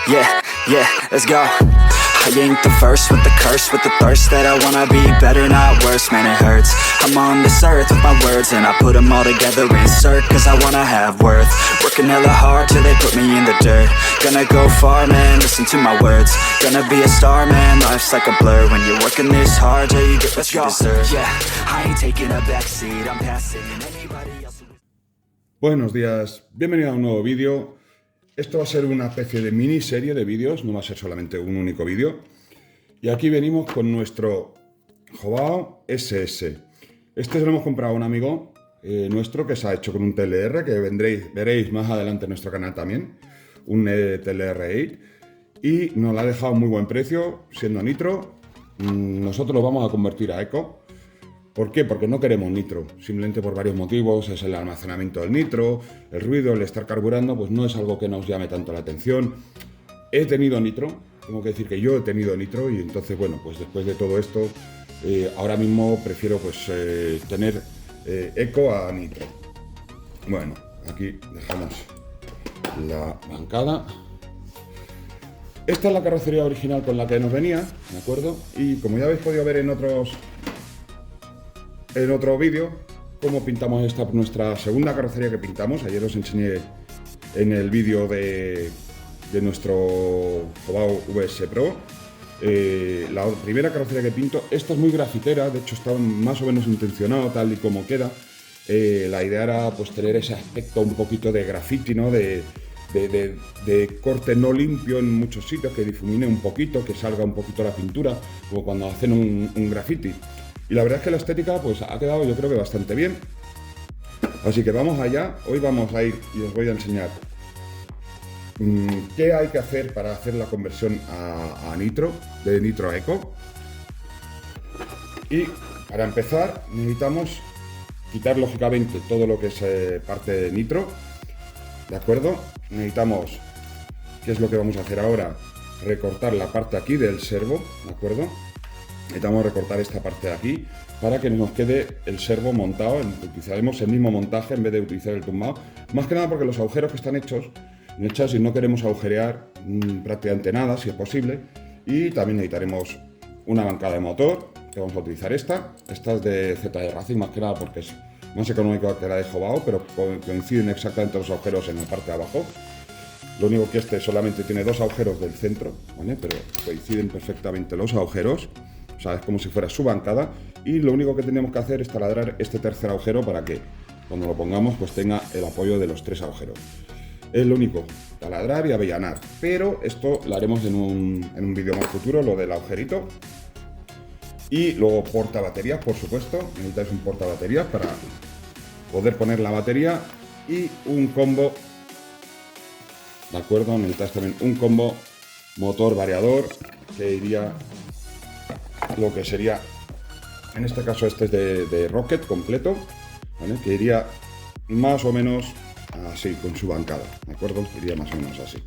Yeah, yeah, let's go. I ain't the first with the curse, with the thirst that I wanna be better, not worse, man, it hurts. I'm on this earth with my words and I put them all together, insert, cause I wanna have worth. Working hella hard till they put me in the dirt. Gonna go far, man, listen to my words. Gonna be a star, man, life's like a blur. When you're working this hard, yeah, you get what you deserve. Yeah, I ain't taking a backseat, I'm passing anybody else. Buenos días, bienvenido a un nuevo vídeo. Esto va a ser una especie de miniserie de vídeos, no va a ser solamente un único vídeo. Y aquí venimos con nuestro Hobao SS. Este se lo hemos comprado a un amigo nuestro que se ha hecho con un TLR, que veréis más adelante en nuestro canal también, un TLR8. Y nos lo ha dejado a muy buen precio, siendo nitro. Nosotros lo vamos a convertir a eco. ¿Por qué? Porque no queremos nitro, simplemente por varios motivos. Es el almacenamiento del nitro, el ruido, el estar carburando, pues no es algo que nos llame tanto la atención. He tenido nitro, tengo que decir que yo he tenido nitro y entonces, bueno, pues después de todo esto, ahora mismo prefiero pues tener eco a nitro. Bueno, aquí dejamos la bancada. Esta es la carrocería original con la que nos venía, ¿de acuerdo? Y como ya habéis podido ver en otro vídeo, cómo pintamos esta, nuestra segunda carrocería que pintamos. Ayer os enseñé en el vídeo de nuestro Hobao VS Pro la primera carrocería que pinto. Esta es muy grafitera, de hecho está más o menos intencionado tal y como queda. La idea era pues tener ese aspecto un poquito de graffiti, ¿no? De corte no limpio en muchos sitios, que difumine un poquito, que salga un poquito la pintura, como cuando hacen un graffiti. Y la verdad es que la estética pues ha quedado, yo creo que bastante bien. Así que vamos allá. Hoy vamos a ir y os voy a enseñar qué hay que hacer para hacer la conversión a nitro, de nitro a eco. Y para empezar necesitamos quitar lógicamente todo lo que es parte de nitro, ¿de acuerdo? Necesitamos, ¿qué es lo que vamos a hacer ahora? Recortar la parte aquí del servo, ¿de acuerdo? Necesitamos recortar esta parte de aquí para que nos quede el servo montado. Utilizaremos el mismo montaje en vez de utilizar el tumbado. Más que nada porque los agujeros que están hechos en el chasis no queremos agujerear prácticamente nada, si es posible. Y también necesitaremos una bancada de motor, que vamos a utilizar esta. Esta es de ZD Racing, más que nada porque es más económica que la de Hobao, pero coinciden exactamente los agujeros en la parte de abajo. Lo único que este solamente tiene dos agujeros del centro, ¿vale? Pero coinciden perfectamente los agujeros. O sea, es como si fuera su bancada, y lo único que tenemos que hacer es taladrar este tercer agujero para que cuando lo pongamos pues tenga el apoyo de los tres agujeros. Es lo único, taladrar y avellanar, pero esto lo haremos en un vídeo más futuro, lo del agujerito. Y luego portabaterías, por supuesto, necesitáis un portabaterías para poder poner la batería y un combo, ¿de acuerdo? Necesitáis también un combo motor variador que iría lo que sería, en este caso este es de Rocket completo, ¿vale? Que iría más o menos así con su bancada, ¿de acuerdo? Iría más o menos así.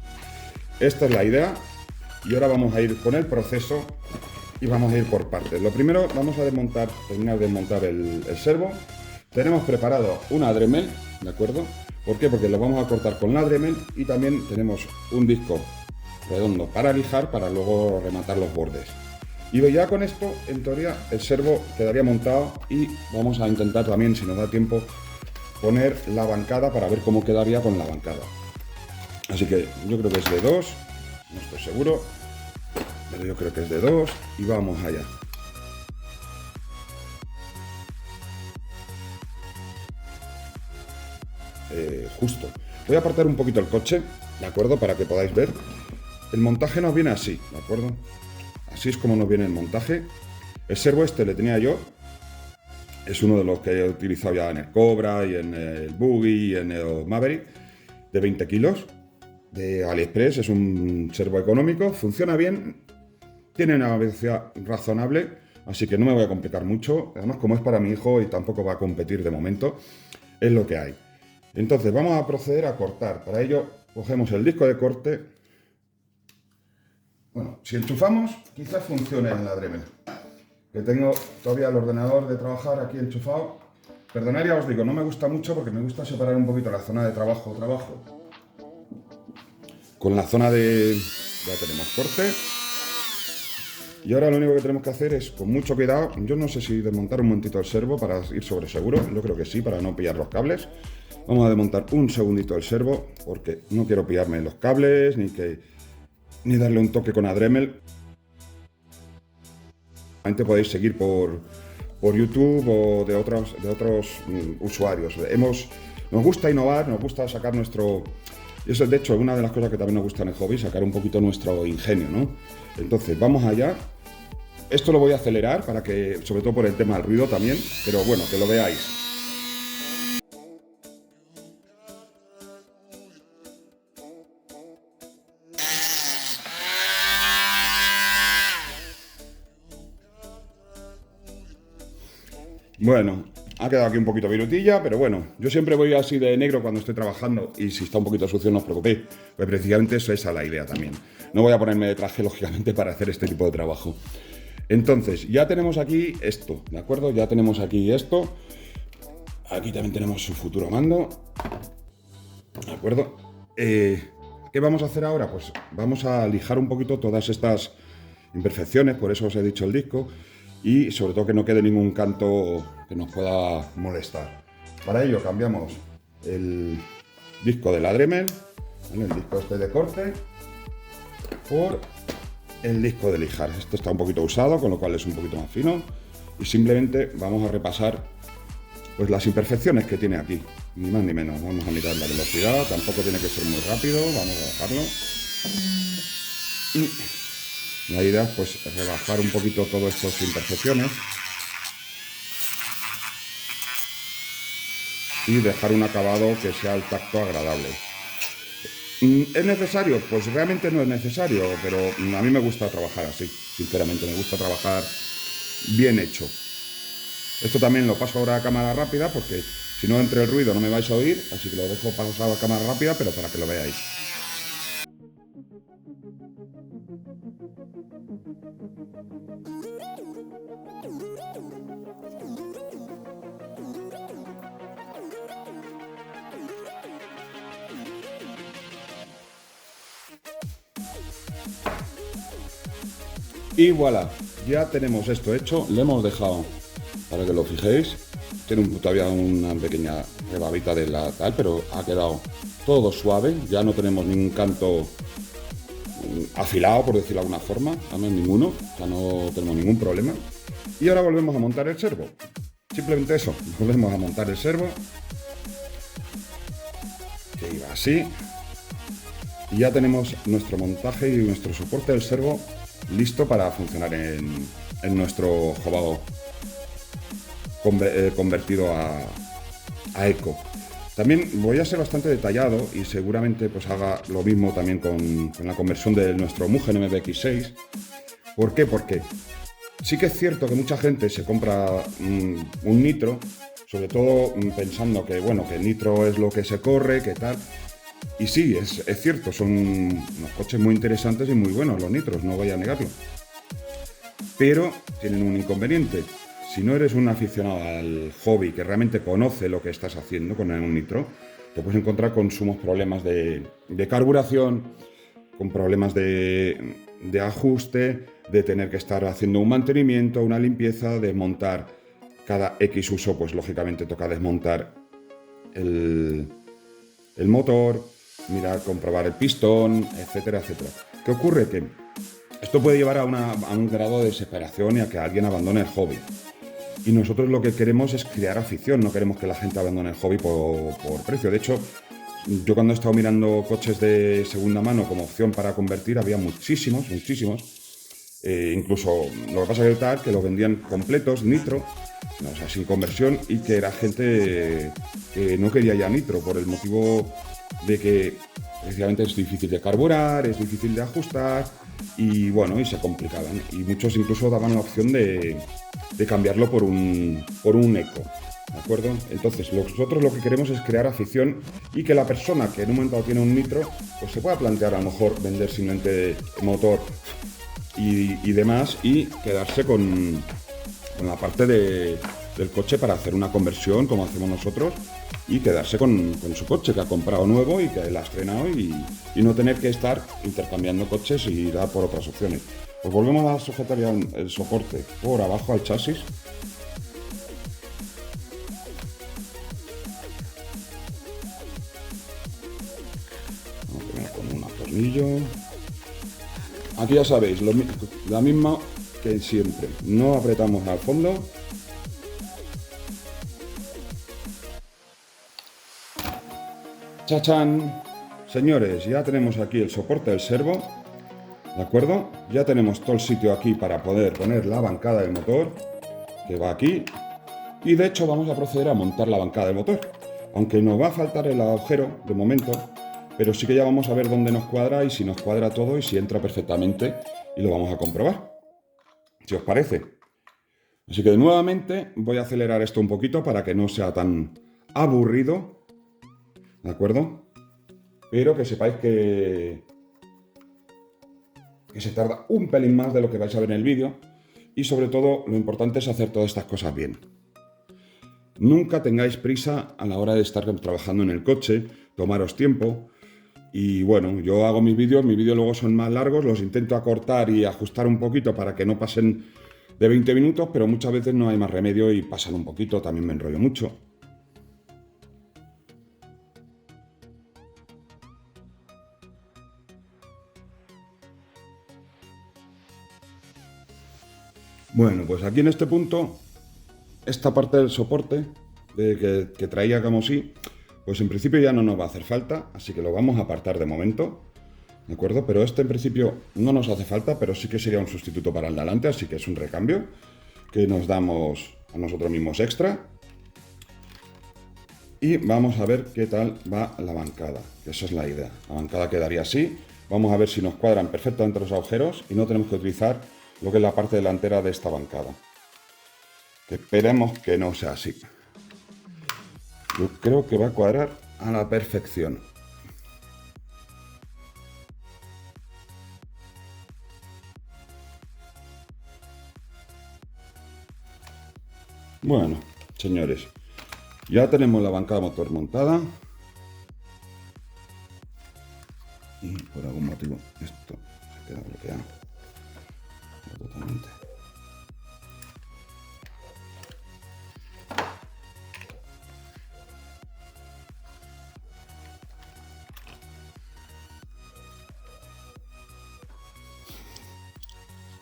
Esta es la idea y ahora vamos a ir con el proceso y vamos a ir por partes. Lo primero vamos a terminar de desmontar el servo. Tenemos preparado una Dremel, ¿de acuerdo? ¿Por qué? Porque lo vamos a cortar con la Dremel y también tenemos un disco redondo para lijar para luego rematar los bordes. Y ya con esto, en teoría, el servo quedaría montado y vamos a intentar también, si nos da tiempo, poner la bancada para ver cómo quedaría con la bancada. Así que yo creo que es de 2, no estoy seguro, pero yo creo que es de 2 y vamos allá. Justo. Voy a apartar un poquito el coche, ¿de acuerdo? Para que podáis ver. El montaje nos viene así, ¿de acuerdo? Así es como nos viene el montaje. El servo este le tenía yo. Es uno de los que he utilizado ya en el Cobra y en el Buggy y en el Maverick. De 20 kilos. De AliExpress. Es un servo económico. Funciona bien. Tiene una velocidad razonable. Así que no me voy a complicar mucho. Además, como es para mi hijo y tampoco va a competir de momento, es lo que hay. Entonces vamos a proceder a cortar. Para ello cogemos el disco de corte. Bueno, si enchufamos, quizás funcione en la Dremel. Que tengo todavía el ordenador de trabajar aquí enchufado. Perdonad, ya os digo, no me gusta mucho porque me gusta separar un poquito la zona de trabajo con la zona de ya tenemos corte. Y ahora lo único que tenemos que hacer es, con mucho cuidado, yo no sé si desmontar un momentito el servo para ir sobre seguro, yo creo que sí, para no pillar los cables. Vamos a desmontar un segundito el servo, porque no quiero pillarme los cables, ni darle un toque con a Dremel. Podéis seguir por YouTube o de otros usuarios. Nos gusta innovar, nos gusta sacar nuestro... Y eso es de hecho una de las cosas que también nos gusta en el hobby, sacar un poquito nuestro ingenio, ¿no? Entonces, vamos allá. Esto lo voy a acelerar para que, sobre todo por el tema del ruido también, pero bueno, que lo veáis. Bueno, ha quedado aquí un poquito virutilla, pero bueno, yo siempre voy así de negro cuando estoy trabajando y si está un poquito sucio no os preocupéis, pues precisamente eso es la idea también. No voy a ponerme de traje, lógicamente, para hacer este tipo de trabajo. Entonces, ya tenemos aquí esto, ¿de acuerdo? Ya tenemos aquí esto. Aquí también tenemos su futuro mando, ¿de acuerdo? ¿Qué vamos a hacer ahora? Pues vamos a lijar un poquito todas estas imperfecciones, por eso os he dicho el disco, y sobre todo que no quede ningún canto que nos pueda molestar. Para ello cambiamos el disco de la Dremel, ¿vale? El disco este de corte, por el disco de lijar. Esto está un poquito usado, con lo cual es un poquito más fino, y simplemente vamos a repasar pues las imperfecciones que tiene aquí, ni más ni menos. Vamos a mirar la velocidad, tampoco tiene que ser muy rápido, vamos a bajarlo. Y la idea es pues rebajar un poquito todas estas imperfecciones y dejar un acabado que sea al tacto agradable. ¿Es necesario? Pues realmente no es necesario, pero a mí me gusta trabajar así, sinceramente, me gusta trabajar bien hecho. Esto también lo paso ahora a cámara rápida porque si no entre el ruido no me vais a oír, así que lo dejo pasado a cámara rápida, pero para que lo veáis. Y voilà, ya tenemos esto hecho, le hemos dejado, para que lo fijéis, tiene todavía una pequeña rebabita de la tal, pero ha quedado todo suave, ya no tenemos ningún canto afilado, por decirlo de alguna forma, además ninguno, ya no tenemos ningún problema. Y ahora volvemos a montar el servo, simplemente eso, volvemos a montar el servo, que iba así, y ya tenemos nuestro montaje y nuestro soporte del servo listo para funcionar en nuestro jobado convertido a eco. También voy a ser bastante detallado y seguramente pues haga lo mismo también con la conversión de nuestro Mugen MBX6. ¿Por qué? Porque sí que es cierto que mucha gente se compra un nitro, sobre todo pensando que bueno, que el nitro es lo que se corre, que tal. Y sí, es cierto, son unos coches muy interesantes y muy buenos los nitros, no voy a negarlo. Pero tienen un inconveniente. Si no eres un aficionado al hobby que realmente conoce lo que estás haciendo con un nitro, te puedes encontrar con sumos problemas de carburación, con problemas de ajuste, de tener que estar haciendo un mantenimiento, una limpieza, desmontar cada X uso, pues lógicamente toca desmontar el motor, mirar, comprobar el pistón, etcétera, etcétera. ¿Qué ocurre? Que esto puede llevar a un grado de desesperación y a que alguien abandone el hobby. Y nosotros lo que queremos es crear afición, no queremos que la gente abandone el hobby por precio. De hecho, yo cuando he estado mirando coches de segunda mano como opción para convertir, había muchísimos. Incluso lo que pasa es que los vendían completos, nitro, o sea, sin conversión, y que era gente que no quería ya nitro por el motivo de que precisamente es difícil de carburar, es difícil de ajustar y bueno, y se complicaban. Y muchos incluso daban la opción de cambiarlo por un eco, ¿de acuerdo? Entonces nosotros lo que queremos es crear afición y que la persona que en un momento tiene un nitro, pues se pueda plantear a lo mejor vender simplemente motor y demás y quedarse con la parte de del coche para hacer una conversión como hacemos nosotros y quedarse con su coche que ha comprado nuevo y que él ha estrenado y no tener que estar intercambiando coches y dar por otras opciones. Pues volvemos a sujetar ya el soporte por abajo al chasis. Vamos a poner con un tornillo. Aquí ya sabéis, la misma que siempre. No apretamos al fondo. ¡Chachán! Señores, ya tenemos aquí el soporte del servo. ¿De acuerdo? Ya tenemos todo el sitio aquí para poder poner la bancada del motor, que va aquí. Y de hecho vamos a proceder a montar la bancada del motor. Aunque nos va a faltar el agujero de momento, pero sí que ya vamos a ver dónde nos cuadra y si nos cuadra todo y si entra perfectamente y lo vamos a comprobar. Si os parece. Así que nuevamente voy a acelerar esto un poquito para que no sea tan aburrido. ¿De acuerdo? Pero que sepáis que se tarda un pelín más de lo que vais a ver en el vídeo y sobre todo lo importante es hacer todas estas cosas bien. Nunca tengáis prisa a la hora de estar trabajando en el coche, tomaros tiempo y bueno, yo hago mis vídeos luego son más largos, los intento acortar y ajustar un poquito para que no pasen de 20 minutos, pero muchas veces no hay más remedio y pasan un poquito, también me enrollo mucho. Bueno, pues aquí en este punto, esta parte del soporte que traía Camosí, pues en principio ya no nos va a hacer falta, así que lo vamos a apartar de momento, ¿de acuerdo? Pero este en principio no nos hace falta, pero sí que sería un sustituto para el de delante, así que es un recambio que nos damos a nosotros mismos extra. Y vamos a ver qué tal va la bancada, que esa es la idea. La bancada quedaría así, vamos a ver si nos cuadran perfectamente los agujeros y no tenemos que utilizar lo que es la parte delantera de esta bancada. Que esperemos que no sea así. Yo creo que va a cuadrar a la perfección. Bueno, señores, ya tenemos la bancada motor montada. Y por algún motivo esto se queda bloqueado. Totalmente.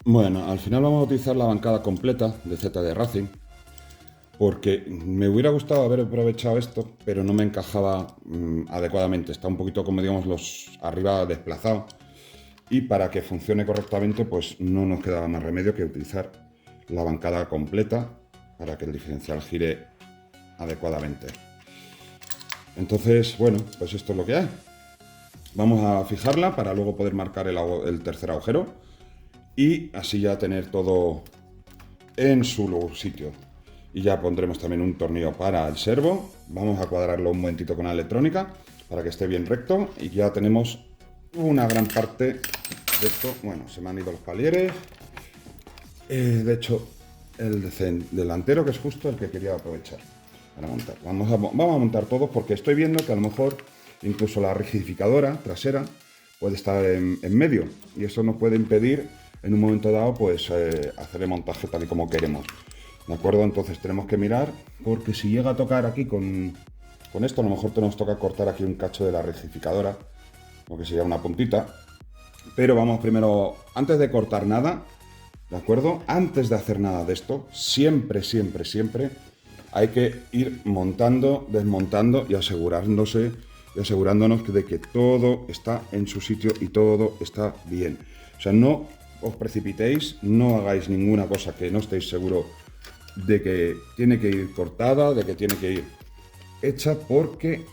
Bueno, al final vamos a utilizar la bancada completa de ZD Racing porque me hubiera gustado haber aprovechado esto, pero no me encajaba adecuadamente. Está un poquito, como digamos, los arriba desplazado. Y para que funcione correctamente, pues no nos quedaba más remedio que utilizar la bancada completa para que el diferencial gire adecuadamente. Entonces, bueno, pues esto es lo que hay. Vamos a fijarla para luego poder marcar el tercer agujero y así ya tener todo en su sitio. Y ya pondremos también un tornillo para el servo. Vamos a cuadrarlo un momentito con la electrónica para que esté bien recto y ya tenemos una gran parte de esto. Bueno, se me han ido los palieres. De hecho, el delantero, que es justo el que quería aprovechar para montar. Vamos a montar todos porque estoy viendo que a lo mejor incluso la rigidificadora trasera puede estar en medio y eso nos puede impedir en un momento dado pues hacer el montaje tal y como queremos. ¿De acuerdo? Entonces tenemos que mirar porque si llega a tocar aquí con esto, a lo mejor nos toca cortar aquí un cacho de la rigidificadora, lo que sería una puntita. Pero vamos primero, antes de cortar nada, ¿de acuerdo? Antes de hacer nada de esto, siempre hay que ir montando, desmontando y asegurándonos de que todo está en su sitio y todo está bien. O sea, no os precipitéis, no hagáis ninguna cosa que no estéis seguros de que tiene que ir cortada, de que tiene que ir hecha, porque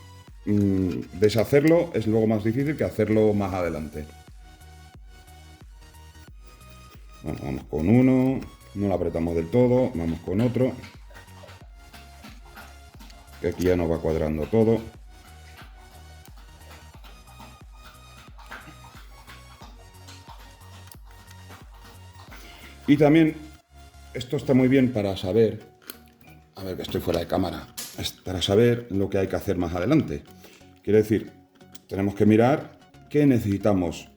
deshacerlo es luego más difícil que hacerlo más adelante. Bueno, vamos con uno, no lo apretamos del todo, vamos con otro, que aquí ya nos va cuadrando todo. Y también esto está muy bien para saber ver que estoy fuera de cámara, es para saber lo que hay que hacer más adelante. Quiere decir, tenemos que mirar qué necesitamos.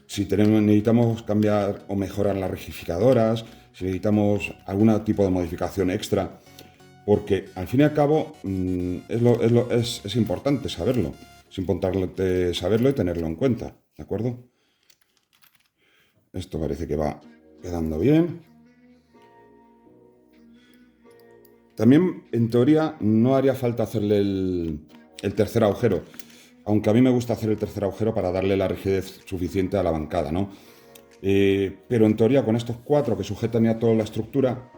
Si necesitamos cambiar o mejorar las rectificadoras, si necesitamos algún tipo de modificación extra, porque al fin y al cabo es importante saberlo. Es importante saberlo y tenerlo en cuenta, ¿de acuerdo? Esto parece que va quedando bien. También, en teoría, no haría falta hacerle el tercer agujero, aunque a mí me gusta hacer el tercer agujero para darle la rigidez suficiente a la bancada, ¿no? Pero en teoría, con estos 4 que sujetan ya toda la estructura,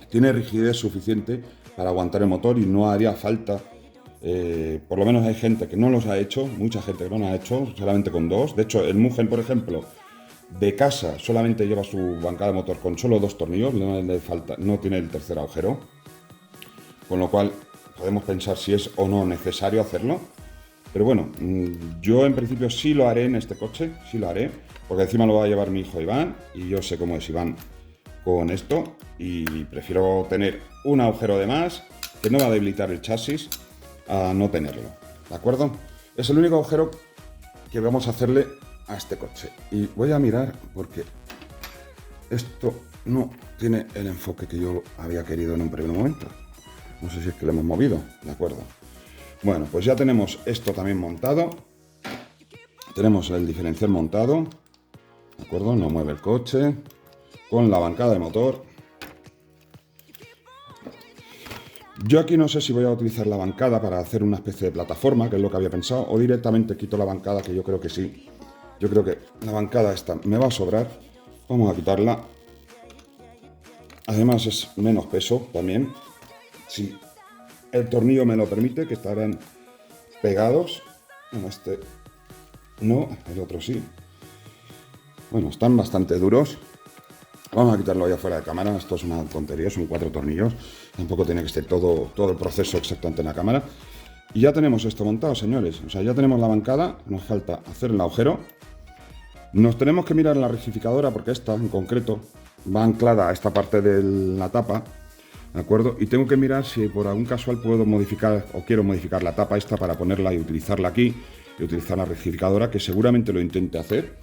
tiene rigidez suficiente para aguantar el motor y no haría falta. Por lo menos hay gente que no los ha hecho, mucha gente que no los ha hecho, solamente con 2. De hecho, el Mugen, por ejemplo, de casa solamente lleva su bancada de motor con solo 2 tornillos, no tiene el tercer agujero. Con lo cual podemos pensar si es o no necesario hacerlo. Pero bueno, yo en principio sí lo haré en este coche, sí lo haré, porque encima lo va a llevar mi hijo Iván y yo sé cómo es Iván con esto y prefiero tener un agujero de más que no va a debilitar el chasis a no tenerlo, ¿de acuerdo? Es el único agujero que vamos a hacerle a este coche. Y voy a mirar porque esto no tiene el enfoque que yo había querido en un primer momento. No sé si es que lo hemos movido, ¿de acuerdo? Bueno, pues ya tenemos esto también montado. Tenemos el diferencial montado, ¿de acuerdo? No mueve el coche. Con la bancada de motor. Yo aquí no sé si voy a utilizar la bancada para hacer una especie de plataforma, que es lo que había pensado, o directamente quito la bancada, que yo creo que sí. Yo creo que la bancada esta me va a sobrar. Vamos a quitarla. Además es menos peso también. Si el tornillo me lo permite, que estarán pegados. Bueno, este no, el otro sí. Bueno, están bastante duros. Vamos a quitarlo ya fuera de cámara. Esto es una tontería, son 4 tornillos. Tampoco tiene que estar todo el proceso exactamente en la cámara. Y ya tenemos esto montado, señores. O sea, ya tenemos la bancada. Nos falta hacer el agujero. Nos tenemos que mirar la rectificadora porque esta, en concreto, va anclada a esta parte de la tapa. ¿De acuerdo? Y tengo que mirar si por algún casual puedo modificar o quiero modificar la tapa esta para ponerla y utilizarla aquí. Y utilizar la rectificadora, que seguramente lo intente hacer.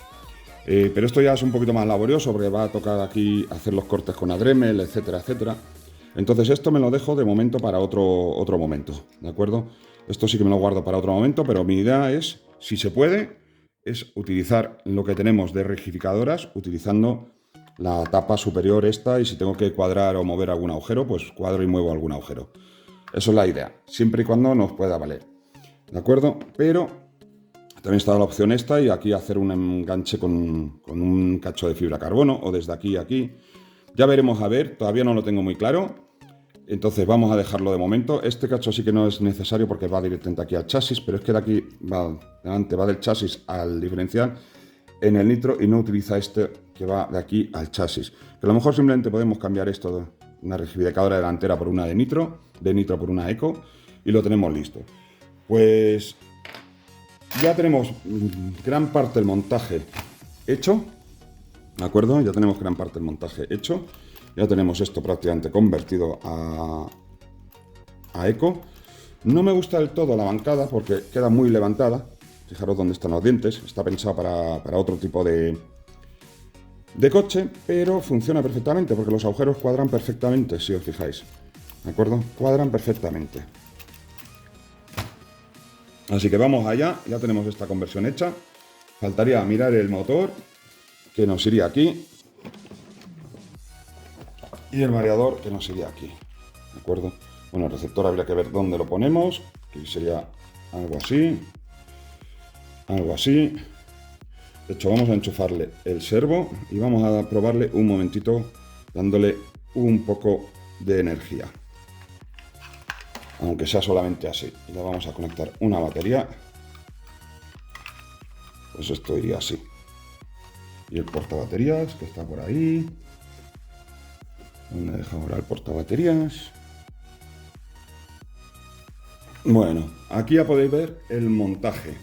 Pero esto ya es un poquito más laborioso porque va a tocar aquí hacer los cortes con Dremel, etcétera, etcétera. Entonces esto me lo dejo de momento para otro momento, ¿de acuerdo? Esto sí que me lo guardo para otro momento, pero mi idea es, si se puede, es utilizar lo que tenemos de rectificadoras, utilizando la tapa superior esta, y si tengo que cuadrar o mover algún agujero, pues cuadro y muevo algún agujero. Eso es la idea, siempre y cuando nos pueda valer, ¿de acuerdo? Pero también está la opción esta y aquí hacer un enganche con un cacho de fibra carbono o desde aquí a aquí. Ya veremos a ver, todavía no lo tengo muy claro. Entonces vamos a dejarlo de momento. Este cacho sí que no es necesario porque va directamente aquí al chasis, pero es que de aquí va del chasis al diferencial en el nitro y no utiliza este que va de aquí al chasis. Que a lo mejor simplemente podemos cambiar esto de una rectificadora delantera por una de nitro por una eco y lo tenemos listo. Pues ya tenemos gran parte del montaje hecho, ¿de acuerdo? Ya tenemos gran parte del montaje hecho. Ya tenemos esto prácticamente convertido a eco. No me gusta del todo la bancada porque queda muy levantada. Fijaros dónde están los dientes. Está pensado para otro tipo de coche, pero funciona perfectamente porque los agujeros cuadran perfectamente, si os fijáis. ¿De acuerdo? Cuadran perfectamente. Así que vamos allá, ya tenemos esta conversión hecha. Faltaría mirar el motor, que nos iría aquí. Y el variador, que nos iría aquí. ¿De acuerdo? Bueno, el receptor habría que ver dónde lo ponemos, que sería algo así. Algo así. De hecho, vamos a enchufarle el servo y vamos a probarle un momentito, dándole un poco de energía. Aunque sea solamente así. Le vamos a conectar una batería. Pues esto iría así. Y el portabaterías, que está por ahí. ¿Dónde deja ahora el portabaterías? Bueno, aquí ya podéis ver el montaje.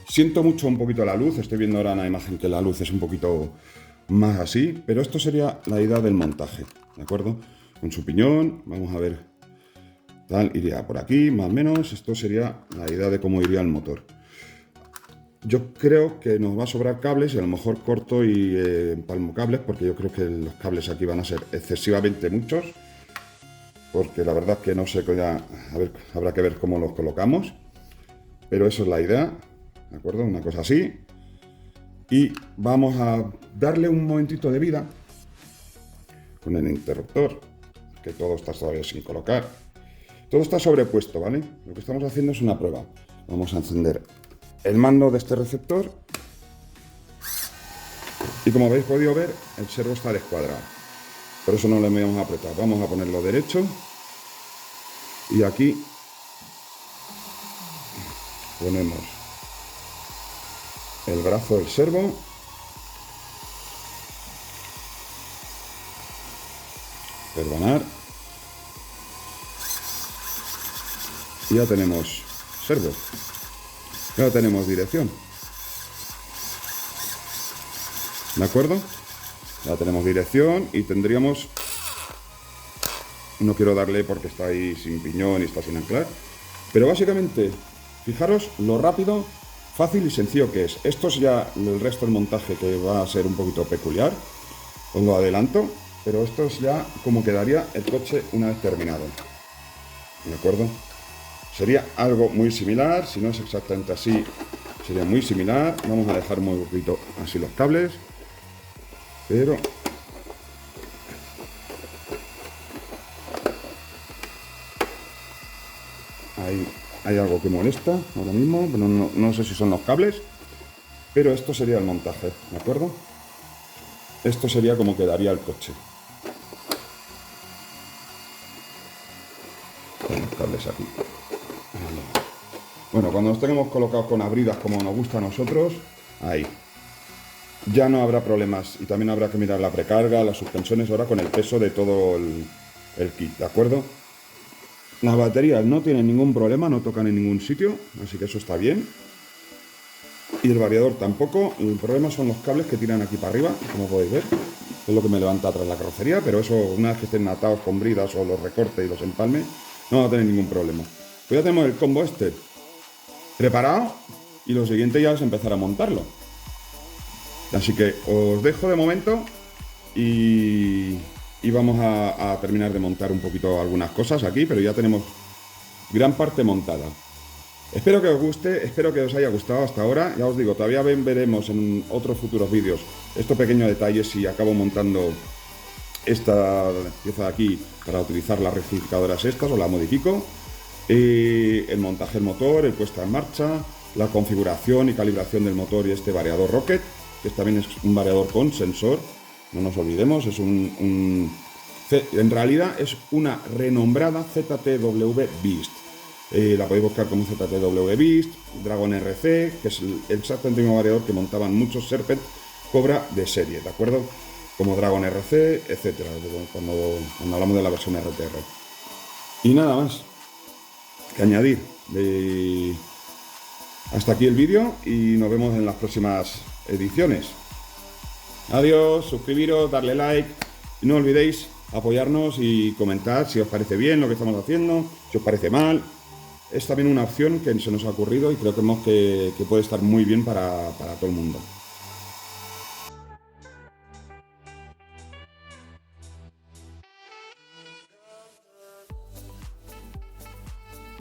Siento mucho un poquito la luz. Estoy viendo ahora en la imagen que la luz es un poquito más así. Pero esto sería la idea del montaje. ¿De acuerdo? Con su piñón. Vamos a ver tal, iría por aquí, más o menos. Esto sería la idea de cómo iría el motor. Yo creo que nos va a sobrar cables y a lo mejor corto y empalmo cables, porque yo creo que los cables aquí van a ser excesivamente muchos, porque la verdad es que no sé, ya, a ver, habrá que ver cómo los colocamos, pero eso es la idea, ¿de acuerdo? Una cosa así. Y vamos a darle un momentito de vida con el interruptor, que todo está todavía sin colocar. Todo está sobrepuesto, ¿vale? Lo que estamos haciendo es una prueba. Vamos a encender el mando de este receptor y como habéis podido ver, el servo está descuadrado. Por eso no le vamos a apretar. Vamos a ponerlo derecho y aquí ponemos el brazo del servo. Perdonar. Y ya tenemos servo. Ya tenemos dirección. ¿De acuerdo? Ya tenemos dirección y tendríamos... No quiero darle porque está ahí sin piñón y está sin anclar. Pero básicamente, fijaros lo rápido, fácil y sencillo que es. Esto es ya el resto del montaje, que va a ser un poquito peculiar. Os lo adelanto. Pero esto es ya como quedaría el coche una vez terminado. ¿De acuerdo? Sería algo muy similar, si no es exactamente así, sería muy similar. Vamos a dejar muy poquito así los cables, pero hay algo que molesta ahora mismo, pero no sé si son los cables, pero esto sería el montaje, ¿de acuerdo? Esto sería como quedaría el coche. Los cables aquí. Bueno, cuando los tengamos colocados con abridas como nos gusta a nosotros, ahí. Ya no habrá problemas y también habrá que mirar la precarga, las suspensiones ahora con el peso de todo el kit, ¿de acuerdo? Las baterías no tienen ningún problema, no tocan en ningún sitio, así que eso está bien. Y el variador tampoco. El problema son los cables que tiran aquí para arriba, como podéis ver. Es lo que me levanta atrás la carrocería, pero eso una vez que estén atados con bridas o los recorte y los empalme, no va a tener ningún problema. Pues ya tenemos el combo este preparado y lo siguiente ya es empezar a montarlo. Así que os dejo de momento y vamos a terminar de montar un poquito algunas cosas aquí, pero ya tenemos gran parte montada. Espero que os guste, espero que os haya gustado hasta ahora. Ya os digo, todavía veremos en otros futuros vídeos estos pequeños detalles si acabo montando esta pieza de aquí para utilizar las rectificadoras estas o la modifico. El montaje del motor, el puesta en marcha, la configuración y calibración del motor y este variador Rocket, que también es un variador con sensor, no nos olvidemos, es en realidad es una renombrada ZTW Beast. La podéis buscar como ZTW Beast, Dragon RC, que es exactamente el mismo variador que montaban muchos Serpent Cobra de serie, ¿de acuerdo? Como Dragon RC, etcétera, cuando hablamos de la versión RTR. Y nada más que añadir. Hasta aquí el vídeo y nos vemos en las próximas ediciones. Adiós, suscribiros, darle like y no olvidéis apoyarnos y comentar si os parece bien lo que estamos haciendo, si os parece mal. Es también una opción que se nos ha ocurrido y creo que puede estar muy bien para todo el mundo.